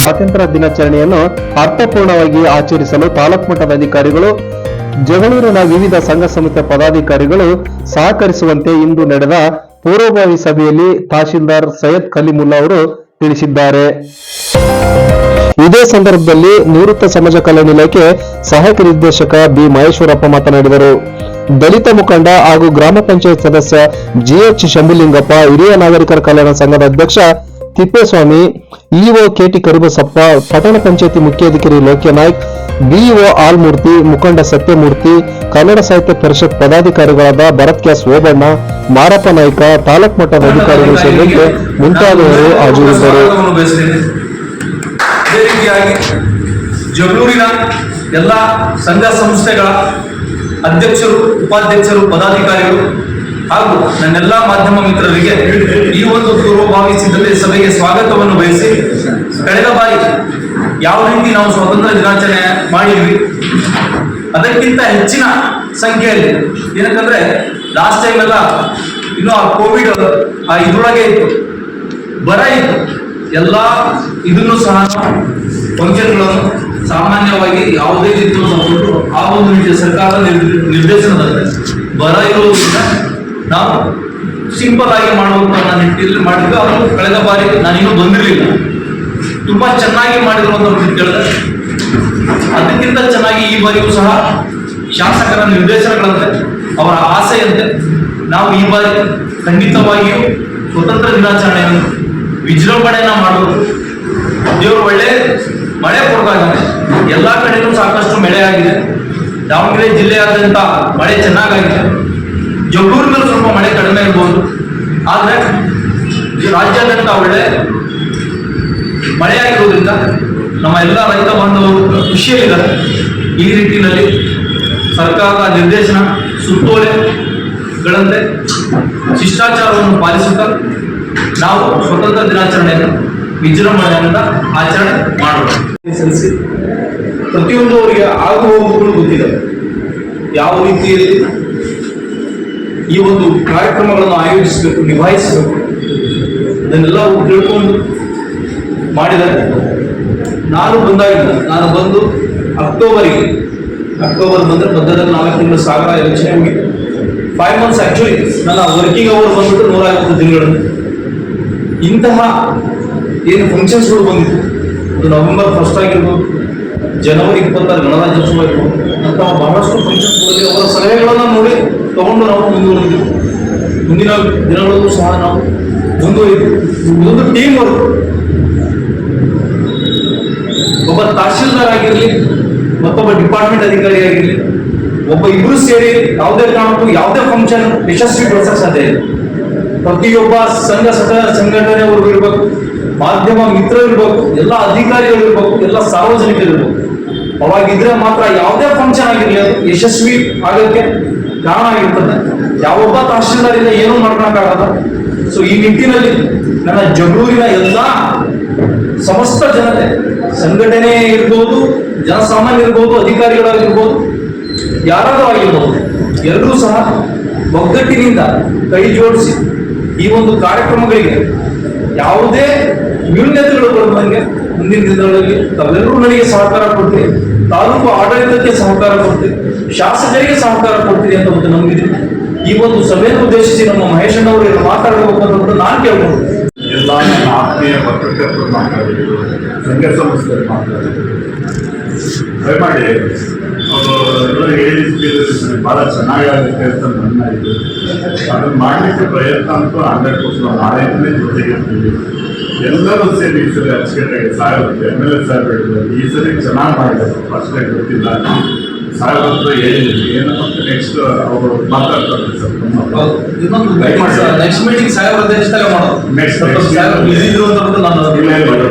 ಸ್ವಾತಂತ್ರ್ಯ ದಿನಾಚರಣೆಯನ್ನು ಅರ್ಥಪೂರ್ಣವಾಗಿ ಆಚರಿಸಲು ತಾಲೂಕು ಮಟ್ಟದ ಅಧಿಕಾರಿಗಳು, ಜಗಳೂರಿನ ವಿವಿಧ ಸಂಘ ಸಂಸ್ಥೆ ಪದಾಧಿಕಾರಿಗಳು ಸಹಕರಿಸುವಂತೆ ಇಂದು ನಡೆದ ಪೂರ್ವಭಾವಿ ಸಭೆಯಲ್ಲಿ ತಹಶೀಲ್ದಾರ್ ಸೈಯದ್ ಕಲಿಮುಲ್ಲಾ ಅವರು ತಿಳಿಸಿದ್ದಾರೆ. ಇದೇ ಸಂದರ್ಭದಲ್ಲಿ ನಿವೃತ್ತ ಸಮಾಜ ಕಲ್ಯಾಣ ಇಲಾಖೆ ಸಹಾಯಕ ನಿರ್ದೇಶಕ ಬಿ ಮಹೇಶ್ವರಪ್ಪ ಮಾತನಾಡಿದರು. ದಲಿತ ಮುಖಂಡ ಹಾಗೂ ಗ್ರಾಮ ಪಂಚಾಯತ್ ಸದಸ್ಯ ಜಿಎಚ್ ಶಂಭುಲಿಂಗಪ್ಪ, ಹಿರಿಯ ನಾಗರಿಕರ ಕಲ್ಯಾಣ ಸಂಘದ ಅಧ್ಯಕ್ಷ ತಿಪ್ಪೇಸ್ವಾಮಿ, ಇಒ ಕೆಟಿ ಕರಿಬಸಪ್ಪ, ಪಟ್ಟಣ ಪಂಚಾಯತಿ ಮುಖ್ಯಾಧಿಕಾರಿ ಲೋಕ್ಯನಾಯ್ಕ್, ಬಿಇಒ ಆಲ್ಮೂರ್ತಿ, ಮುಖಂಡ ಸತ್ಯಮೂರ್ತಿ, ಕನ್ನಡ ಸಾಹಿತ್ಯ ಪರಿಷತ್ ಪದಾಧಿಕಾರಿಗಳಾದ ಭರತ್ ಕ್ಯಾಸ್ ಓಬಣ್ಣ, ಮಾರಪ್ಪ ನಾಯ್ಕ, ತಾಲೂಕು ಮಟ್ಟದ ಅಧಿಕಾರಿಗಳು ಸೇರಿದಂತೆ ಮುಂತಾದವರು ಹಾಜರಿದ್ದರು. ಅದೇ ರೀತಿಯಾಗಿ ಜಗಳೂರಿನ ಎಲ್ಲ ಸಂಘ ಸಂಸ್ಥೆಗಳ ಅಧ್ಯಕ್ಷರು, ಉಪಾಧ್ಯಕ್ಷರು, ಪದಾಧಿಕಾರಿಗಳು ಹಾಗೂ ನನ್ನೆಲ್ಲ ಮಾಧ್ಯಮ ಮಿತ್ರರಿಗೆ ಈ ಒಂದು ಪೂರ್ವಭಾವಿ ಸಿದ್ಧತೆ ಸಭೆಗೆ ಸ್ವಾಗತವನ್ನು ಬಯಸಿ, ಕಳೆದ ಬಾರಿ ಯಾವ ರೀತಿ ನಾವು ಸ್ವಾತಂತ್ರ್ಯ ದಿನಾಚರಣೆ ಮಾಡಿದ್ವಿ ಅದಕ್ಕಿಂತ ಹೆಚ್ಚಿನ ಸಂಖ್ಯೆಯಲ್ಲಿ, ಏನಕ್ಕಂದ್ರೆ ಲಾಸ್ಟ್ ಟೈಮ್ ಎಲ್ಲ ಇನ್ನೂ ಆ ಕೋವಿಡ್ ಇದ್ರೊಳಗೆ ಇತ್ತು, ಬರ ಇತ್ತು, ಎಲ್ಲ ಇದನ್ನು ಸಹ ಫಂಕ್ಷನ್ಗಳನ್ನು ಸಾಮಾನ್ಯವಾಗಿ ಯಾವುದೇ ರೀತಿ ಆ ಒಂದು ರೀತಿಯ ಸರ್ಕಾರದ ನಿರ್ದೇಶನದಂತೆ ಬರ ಇರುವುದರಿಂದ ನಾವು ಸಿಂಪಲ್ ಆಗಿ ಮಾಡುವಂತ ನಿಟ್ಟಿನಲ್ಲಿ ಮಾಡಿದ್ವಿ. ಅವರು ಕಳೆದ ಬಾರಿ ನಾನಿನ್ನೂ ಬಂದಿರಲಿಲ್ಲ, ತುಂಬಾ ಚೆನ್ನಾಗಿ ಮಾಡಿದ್ರು ಅಂತ ಕೇಳಿದ್ರೆ, ಅದಕ್ಕಿಂತ ಚೆನ್ನಾಗಿ ಈ ಬಾರಿಯೂ ಸಹ ಶಾಸಕರ ನಿರ್ದೇಶನಗಳಂತೆ, ಅವರ ಆಸೆಯಂತೆ ನಾವು ಈ ಬಾರಿ ಖಂಡಿತವಾಗಿಯೂ ಸ್ವತಂತ್ರ ದಿನಾಚರಣೆಯನ್ನು ವಿಜೃಂಭಣೆಯನ್ನ ಮಾಡೋದು. ದೇವರು ಒಳ್ಳೆ ಮಳೆ ಕೊಡ್ತಾರೆ, ಎಲ್ಲ ಕಡೆಯೂ ಸಾಕಷ್ಟು ಮಳೆ ಆಗಿದೆ. ದಾವಣಗೆರೆ ಜಿಲ್ಲೆಯಾದ್ಯಂತ ಮಳೆ ಚೆನ್ನಾಗಾಗಿದೆ, ಜಗಳೂರಿನಲ್ಲಿ ಸ್ವಲ್ಪ ಮಳೆ ಕಡಿಮೆ ಇರ್ಬೋದು, ಆದರೆ ರಾಜ್ಯಾದ್ಯಂತ ಒಳ್ಳೆ ಮಳೆ ಆಗಿರೋದ್ರಿಂದ ನಮ್ಮ ಎಲ್ಲ ರೈತ ಬಾಂಧವರು ಖುಷಿಯಲ್ಲಿದ್ದಾರೆ. ಈ ರೀತಿಯಲ್ಲಿ ಸರ್ಕಾರದ ನಿರ್ದೇಶನ ಸುತ್ತೋಲೆಗಳಂತೆ ಶಿಷ್ಟಾಚಾರವನ್ನು ಪಾಲಿಸುತ್ತಾ ನಾವು ಸ್ವತಂತ್ರ ದಿನಾಚರಣೆಯನ್ನು ವಿಜೃಂಭಣೆಯಿಂದ ಆಚರಣೆ ಮಾಡೋಣ. ಸಲ್ಲಿಸಿ ಪ್ರತಿಯೊಂದು ಅವರಿಗೆ ಆಗು ಹೋಗುಗಳು ಗೊತ್ತಿದೆ, ಯಾವ ರೀತಿಯಲ್ಲಿ ಈ ಒಂದು ಕಾರ್ಯಕ್ರಮಗಳನ್ನು ಆಯೋಜಿಸಬೇಕು, ನಿಭಾಯಿಸಬೇಕು, ಅದನ್ನೆಲ್ಲ ತಿಳ್ಕೊಂಡು ಮಾಡಿದರೆ. ನಾನು ಬಂದು ಅಕ್ಟೋಬರ್ ಬಂದರೆ ಮಧ್ಯದಲ್ಲಿ 4 ತಿಂಗಳು ಸಾಗರ ಎಲೆಕ್ಷನ್ ಮುಗಿತು. 5 months ಆಕ್ಚುಲಿ ನನ್ನ ವರ್ಕಿಂಗ್ ಅವರ್ ಬಂದ್ಬಿಟ್ಟು 150 ದಿನಗಳನ್ನು. ಇಂತಹ ಏನು ಫಂಕ್ಷನ್ಸ್ಗಳು ಬಂದಿತ್ತು, ಅದು ನವೆಂಬರ್ 1 ಆಗಿರ್ಬೋದು, ಜನವರಿ 26 ಗಣರಾಜ್ಯೋತ್ಸವ ಇರ್ಬೋದು, ಅಂತಹ ಬಹಳಷ್ಟು ಫಂಕ್ಷನ್ಸ್ಗಳಲ್ಲಿ ಅವರ ಸಲಹೆಗಳನ್ನು ನೋಡಿ ತಗೊಂಡು ನಾವು ಮುಂದುವರೆದಿದ್ದು. ಮುಂದಿನ ದಿನಗಳಲ್ಲೂ ಸಹ ನಾವು ಮುಂದುವರಿದ್ವಿ. ಇದೊಂದು ಟೀಮ್ ವರ್ಕ್. ಒಬ್ಬ ತಹಶೀಲ್ದಾರ್ ಆಗಿರಲಿ, ಮತ್ತೊಬ್ಬ ಡಿಪಾರ್ಟ್ಮೆಂಟ್ ಅಧಿಕಾರಿ ಆಗಿರಲಿ, ಇಬ್ಬರು ಸೇರಿ ಯಾವುದೇ ಕಾರಣಕ್ಕೂ ಯಾವುದೇ ಫಂಕ್ಷನ್ ಯಶಸ್ವಿಗೊಳಿಸಕ್ಕೆ ಸಾಧ್ಯ ಇಲ್ಲ. ಪ್ರತಿಯೊಬ್ಬ ಸಂಘಟನೆಯವರು ಇರಬೇಕು, ಮಾಧ್ಯಮ ಮಿತ್ರರು ಇರಬೇಕು, ಎಲ್ಲ ಅಧಿಕಾರಿಗಳು ಇರಬೇಕು, ಎಲ್ಲ ಸಾರ್ವಜನಿಕರು ಇರಬೇಕು. ಅವಾಗಿದ್ರೆ ಮಾತ್ರ ಯಾವುದೇ ಫಂಕ್ಷನ್ ಆಗಿರಲಿ ಅದು ಯಶಸ್ವಿ ಆಗೋಕ್ಕೆ ಕಾರಣ ಆಗಿರ್ತದೆ. ಯಾವೊಬ್ಬ ತಹಶೀಲ್ದಾರಿಂದ ಏನೂ ಮಾಡ್ಕೊಳಕ್ಕಾಗಲ್ಲ. ಸೊ ಈ ನಿಟ್ಟಿನಲ್ಲಿ ನನ್ನ ಜಗಳೂರಿನ ಎಲ್ಲ ಸಮಸ್ತ ಜನತೆ, ಸಂಘಟನೆ ಇರ್ಬೋದು, ಜನಸಾಮಾನ್ಯ ಇರ್ಬೋದು, ಅಧಿಕಾರಿಗಳಾಗಿರ್ಬೋದು, ಯಾರಾದರೂ ಆಗಿರ್ಬೋದು, ಎಲ್ಲರೂ ಸಹ ಒಗ್ಗಟ್ಟಿನಿಂದ ಕೈ ಜೋಡಿಸಿ ಈ ಒಂದು ಕಾರ್ಯಕ್ರಮಗಳಿಗೆ ಯಾವುದೇ ನ್ಯೂನತೆಗಳು ಬರುವಂಗೆ ಮುಂದಿನ ದಿನಗಳಲ್ಲಿ ತಾವೆಲ್ಲರೂ ನನಗೆ ಸಹಕಾರ ಕೊಡ್ತೀರಿ, ತಾಲೂಕು ಆಡಳಿತಕ್ಕೆ ಸಹಕಾರ ಕೊಡ್ತೀರಿ, ಶಾಸಕರಿಗೆ ಸಹಕಾರ ಕೊಡ್ತೀರಿ ಅಂತ ಒಂದು ನಂಬಿದೆ. ಈ ಒಂದು ಸಭೆಯನ್ನು ಉದ್ದೇಶಿಸಿ ನಮ್ಮ ಮಹೇಶಣ್ಣವರು ಮಾತಾಡಬೇಕು ಅಂತ ನಾನು ಕೇಳ್ಬೋದು. ಎಲ್ಲ ನನ್ನ ಆತ್ಮೀಯ ಪತ್ರಕರ್ತರು ಮಾತಾಡಿದ್ರು, ಸಂಘ ಸಂಸ್ಥೆಗಳು ಮಾತಾಡಿದ್ರು, ದಯಮಾಡಿ ಅವರು ಹೇಳಿದ ಭಾಳ ಚೆನ್ನಾಗಾಗುತ್ತೆ ಅಂತ ನನ್ನ ಇದು. ಅದನ್ನು ಮಾಡಲಿಕ್ಕೆ ಪ್ರಯತ್ನ ಅಂತೂ 100% ನಾಳೆನೇ ಜೊತೆಗಿರ್ತೀವಿ. ಎಲ್ಲರೂ ಸೇರಿ ಈ ಸರಿ ಅಚ್ಚುಕಟ್ಟಾಗಿ ಸಾಹೇಬ್ MLA ಸಾಹೇಬ್ ಹೇಳಿದ್ರು, ಈ ಸರಿ ಚೆನ್ನಾಗಿ ಮಾಡಿದ್ರು, ಫಸ್ಟ್ ಟೈಮ್ ಗೊತ್ತಿಲ್ಲ ಸಾಹೇಬ್ ಹತ್ರ ಹೇಳಿದ್ವಿ. ಏನಪ್ಪ ನೆಕ್ಸ್ಟ್ ಅವರು ಮಾತಾಡ್ತಾರೆ ಸರ್, ನೆಕ್ಸ್ಟ್ ಮೀಟಿಂಗ್ ಸಾಹೇಬ್ ಅಧ್ಯಕ್ಷತೆಗೆ ಮಾಡೋದು.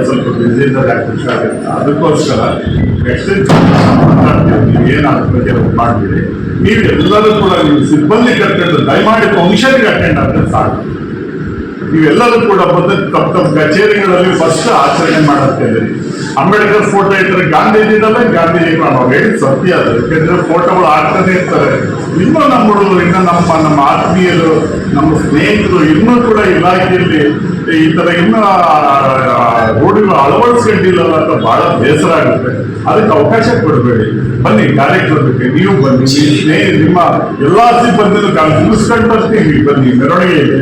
ಸ್ವಲ್ಪ ಬಿಸಿ ಇದ್ದಾಗ ಖುಷಿ ಆಗುತ್ತೆ. ಅದಕ್ಕೋಸ್ಕರ ನೆಕ್ಸ್ಟ್ ಮಾತಾಡ್ತೀವಿ. ನೀವು ಏನು ಅದ್ರ ಬಗ್ಗೆ ಮಾಡ್ತೀರಿ, ನೀವು ಎಲ್ಲರೂ ಕೂಡ ನೀವು ಸಿಬ್ಬಂದಿ ಕರ್ಕೊಂಡು ದಯಮಾಡಿ ಫಂಕ್ಷನ್ಗೆ ಅಟೆಂಡ್ ಆದರೆ ಸಾಕು. ನೀವೆಲ್ಲರೂ ಕೂಡ ಬಂದು ತಮ್ಮ ಕಚೇರಿಗಳಲ್ಲಿ ಫಸ್ಟ್ ಆಚರಣೆ ಮಾಡುತ್ತೇವೆ. ಅಂಬೇಡ್ಕರ್ ಫೋಟೋ ಇಟ್ಟರೆ ಗಾಂಧೀಜಿನಲ್ಲೇ ಗಾಂಧೀಜಿ ನಾವು ಹೇಳಿ ಸತ್ಯ ಅದು. ಯಾಕಂದ್ರೆ ಫೋಟೋಗಳು ಆಗ್ತಾನೆ ಇರ್ತಾರೆ. ಇನ್ನೂ ನಮ್ಮ ಹುಡುಗರು, ಇನ್ನೂ ನಮ್ಮ ಆತ್ಮೀಯರು, ನಮ್ಮ ಸ್ನೇಹಿತರು ಇನ್ನೂ ಕೂಡ ಇಲಾಖೆಯಲ್ಲಿ ಈ ತರ ಇನ್ನೂ ರೂಢಿಗಳು ಅಳವಡಿಸ್ಕೊಂಡಿಲ್ಲಲ್ಲ ಅಂತ ಬಹಳ ಬೇಸರ ಆಗುತ್ತೆ. ಅದಕ್ಕೆ ಅವಕಾಶ ಕೊಡಬೇಡಿ. ಬನ್ನಿ ಕಾರ್ಯಕ್ರಮಕ್ಕೆ, ನೀವು ಬನ್ನಿ, ನಿಮ್ಮ ಎಲ್ಲಾ ಸಿಬ್ಬಂದಿನೂ ಮುಗಿಸ್ಕೊಂಡು ಬರ್ತೀವಿ. ಬನ್ನಿ, ಮೆರವಣಿಗೆ ಇದೆ,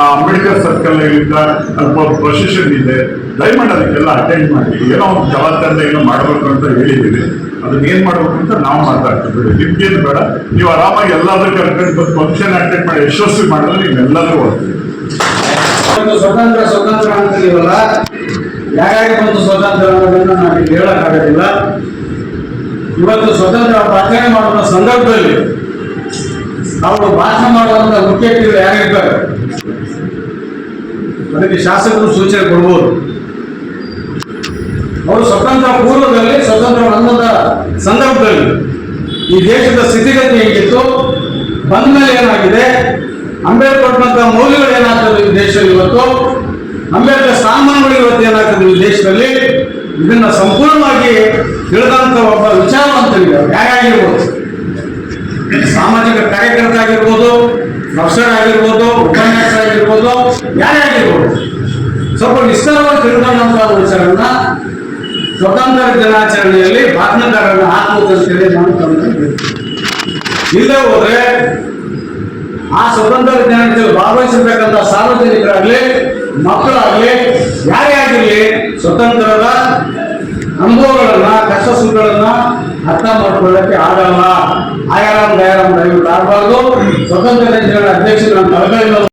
ಅಂಬೇಡ್ಕರ್ ಸರ್ಕಲ್ ಇಂದ ಸ್ವಲ್ಪ ಪ್ರೊಸೆಷನ್ ಇದೆ, ದಯಮಾಡಿ ಅದಕ್ಕೆಲ್ಲ ಅಟೆಂಡ್ ಮಾಡಿ. ಏನೋ ಒಂದು ಜವಾಬ್ದಾರಿ ಏನೋ ಮಾಡಬೇಕು ಅಂತ ಹೇಳಿದ್ದೀವಿ. ಅದನ್ನ ಏನ್ ಮಾಡ್ಬೇಕು ಅಂತ ನಾವು ಮಾತಾಡ್ತೀವಿ. ನಿಮ್ಗೇನು ಬೇಡ, ನೀವು ಆರಾಮಾಗಿ ಎಲ್ಲಾದ್ರೂ ಕರ್ಕೊಂಡು ಬಂದು ಫಂಕ್ಷನ್ ಅಟೆಂಡ್ ಮಾಡಿ ಯಶಸ್ವಿ ಮಾಡಿದ್ರೆ ನೀವೆಲ್ಲರೂ ಹೋಗ್ತೀವಿ. ಸ್ವತಂತ್ರ ಅಂತೀವಲ್ಲ, ಯಾರ್ಯಾರಿಗೆ ಬಂತು ಸ್ವತಂತ್ರ ಅನ್ನೋದನ್ನ ನಾವು ಹೇಳಕ್ಕಾಗೋದಿಲ್ಲ. ಇವತ್ತು ಸ್ವತಂತ್ರ ಆಚರಣೆ ಮಾಡುವ ಸಂದರ್ಭದಲ್ಲಿ ಅವರು ಭಾಷಣ ಮಾಡುವಂತ ಮುಖ್ಯ ವ್ಯಕ್ತಿಗಳು ಯಾರಿರ್ತಾರೆ, ಅದಕ್ಕೆ ಶಾಸಕರು ಸೂಚನೆ ಕೊಡ್ಬೋದು. ಅವರು ಸ್ವತಂತ್ರ ಪೂರ್ವದಲ್ಲಿ, ಸ್ವತಂತ್ರ ಬಂದ ಸಂದರ್ಭದಲ್ಲಿ ಈ ದೇಶದ ಸ್ಥಿತಿಗತಿ ಹೇಗಿತ್ತು, ಬಂದ ಮೇಲೆ ಏನಾಗಿದೆ, ಅಂಬೇಡ್ಕರ್ ಕೊಟ್ಟಂತ ಮೌಲ್ಯಗಳು ಏನಾಗ್ತದೆ ಈ ದೇಶದಲ್ಲಿ ಇವತ್ತು, ಅಂಬೇಡ್ಕರ್ ಸ್ಥಾನಮಾನಗಳು ಇವತ್ತು ಏನಾಗ್ತದೆ ಈ ದೇಶದಲ್ಲಿ, ಇದನ್ನ ಸಂಪೂರ್ಣವಾಗಿ ತಿಳಿದಂತ ಒಬ್ಬ ವಿಚಾರವಂತರಿಗೆ ಯಾರಾಗಿರ್ಬೋದು, ಸಾಮಾಜಿಕ ಕಾರ್ಯಕರ್ತ ಆಗಿರ್ಬೋದು, ಪ್ರೊಫೆಸರ್ ಆಗಿರ್ಬೋದು, ಉಪನ್ಯಾಸ ಆಗಿರ್ಬೋದು, ಯಾರೇ ಆಗಿರ್ಬೋದು, ಸ್ವಲ್ಪ ವಿಸ್ತಾರವಾಗಿ ತಿಳ್ಕೊಂಡಂತ ವಿಚಾರನ್ನ ಸ್ವತಂತ್ರ ದಿನಾಚರಣೆಯಲ್ಲಿ ಭಾಷಣಕಾರರನ್ನ ಹಾಕುವುದಂತೇಳಿ ನಾನು ತಮಗೆ ಇಲ್ಲದೆ ಹೋದ್ರೆ ಆ ಸ್ವತಂತ್ರ ದಿನಾಚರಣೆಯಲ್ಲಿ ಭಾಗವಹಿಸಬೇಕಂತ ಸಾರ್ವಜನಿಕರಾಗ್ಲಿ, ಮಕ್ಕಳಾಗ್ಲಿ, ಯಾರೇ ಆಗಿರ್ಲಿ ಸ್ವತಂತ್ರದ ಅನುಭವಗಳನ್ನ, ಕಷ್ಟ ಸುಖಗಳನ್ನ ಅರ್ಥ ಮಾಡ್ಕೊಳ್ಳಕ್ಕೆ ಆಗಲ್ಲ. ಆಯಾರಾಮ್ ದಯಾರಾಮ್ ದಯವಿಟ್ಟು ಆಗಬಾರ್ದು. ಸ್ವತಂತ್ರ ದಿನಾಚರಣೆ ಅಧ್ಯಕ್ಷರು ನಮ್ಮ ತಲೆಗಳಿಂದ